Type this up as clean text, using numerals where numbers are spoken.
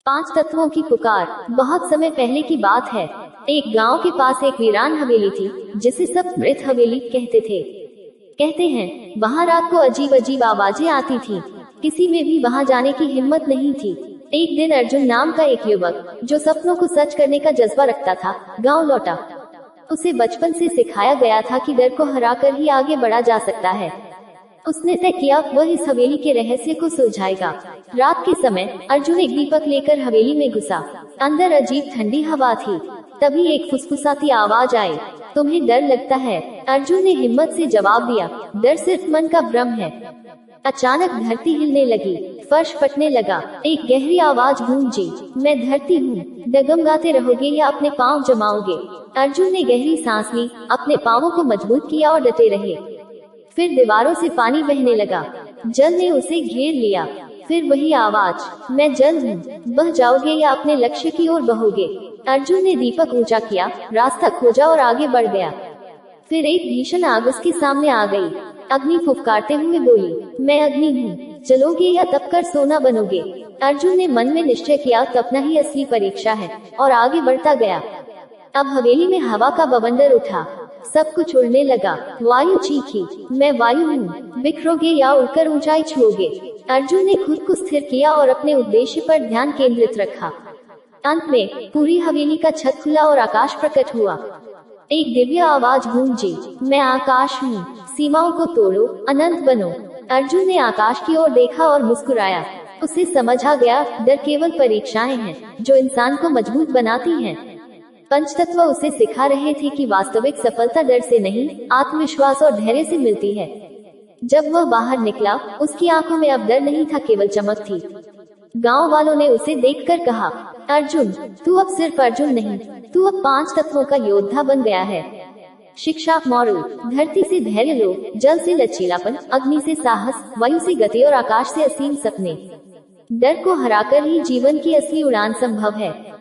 पांच तत्वों की पुकार। बहुत समय पहले की बात है। एक गांव के पास एक वीरान हवेली थी, जिसे सब मृत हवेली कहते थे। कहते हैं वहां रात को अजीब अजीब आवाजें आती थी। किसी में भी वहां जाने की हिम्मत नहीं थी। एक दिन अर्जुन नाम का एक युवक, जो सपनों को सच करने का जज्बा रखता था, गांव लौटा। उसे बचपन से सिखाया गया था कि डर को हराकर ही आगे बढ़ा जा सकता है। उसने तय किया वह इस हवेली के रहस्य को सुलझाएगा। रात के समय अर्जुन एक दीपक लेकर हवेली में घुसा। अंदर अजीब ठंडी हवा थी। तभी एक फुसफुसाती आवाज आई, तुम्हें डर लगता है? अर्जुन ने हिम्मत से जवाब दिया, डर सिर्फ मन का भ्रम है। अचानक धरती हिलने लगी, फर्श फटने लगा। एक गहरी आवाज गूंजी, मैं धरती हूँ, डगमगाते रहोगे या अपने पांव जमाओगे? अर्जुन ने गहरी सांस ली, अपने पांवों को मजबूत किया और डटे रहे। फिर दीवारों से पानी बहने लगा। जल ने उसे घेर लिया। फिर वही आवाज, मैं जल हूँ, बह जाओगे या अपने लक्ष्य की ओर बहोगे? अर्जुन ने दीपक ऊंचा किया, रास्ता खोजा और आगे बढ़ गया। फिर एक भीषण आग उसके सामने आ गई। अग्नि फुफकारते हुए बोली, मैं अग्नि हूँ, चलोगे या तपकर सोना बनोगे? अर्जुन ने मन में निश्चय किया, तपना ही असली परीक्षा है, और आगे बढ़ता गया। अब हवेली में हवा का बवंडर उठा। सब कुछ उड़ने लगा। वायु चीखी, मैं वायु हूँ, बिखरोगे या उड़कर ऊंचाई छुओगे? अर्जुन ने खुद को स्थिर किया और अपने उद्देश्य पर ध्यान केंद्रित रखा। अंत में पूरी हवेली का छत खुला और आकाश प्रकट हुआ। एक दिव्य आवाज गूंजी, मैं आकाश हूँ, सीमाओं को तोड़ो, अनंत बनो। अर्जुन ने आकाश की ओर देखा और मुस्कुराया। उसे समझ आ गया, डर केवल परीक्षाएं हैं, जो इंसान को मजबूत बनाती हैं। पंचतत्व उसे सिखा रहे थे कि वास्तविक सफलता डर से नहीं, आत्मविश्वास और धैर्य से मिलती है। जब वह बाहर निकला, उसकी आंखों में अब डर नहीं था, केवल चमक थी। गांव वालों ने उसे देखकर कहा, अर्जुन, तू अब सिर्फ अर्जुन नहीं, तू अब पांच तत्वों का योद्धा बन गया है। शिक्षा, मॉरल, धरती से धैर्य लो, जल से लचीलापन, अग्नि से साहस, वायु से गति और आकाश से असीम सपने। डर को हराकर ही जीवन की असली उड़ान संभव है।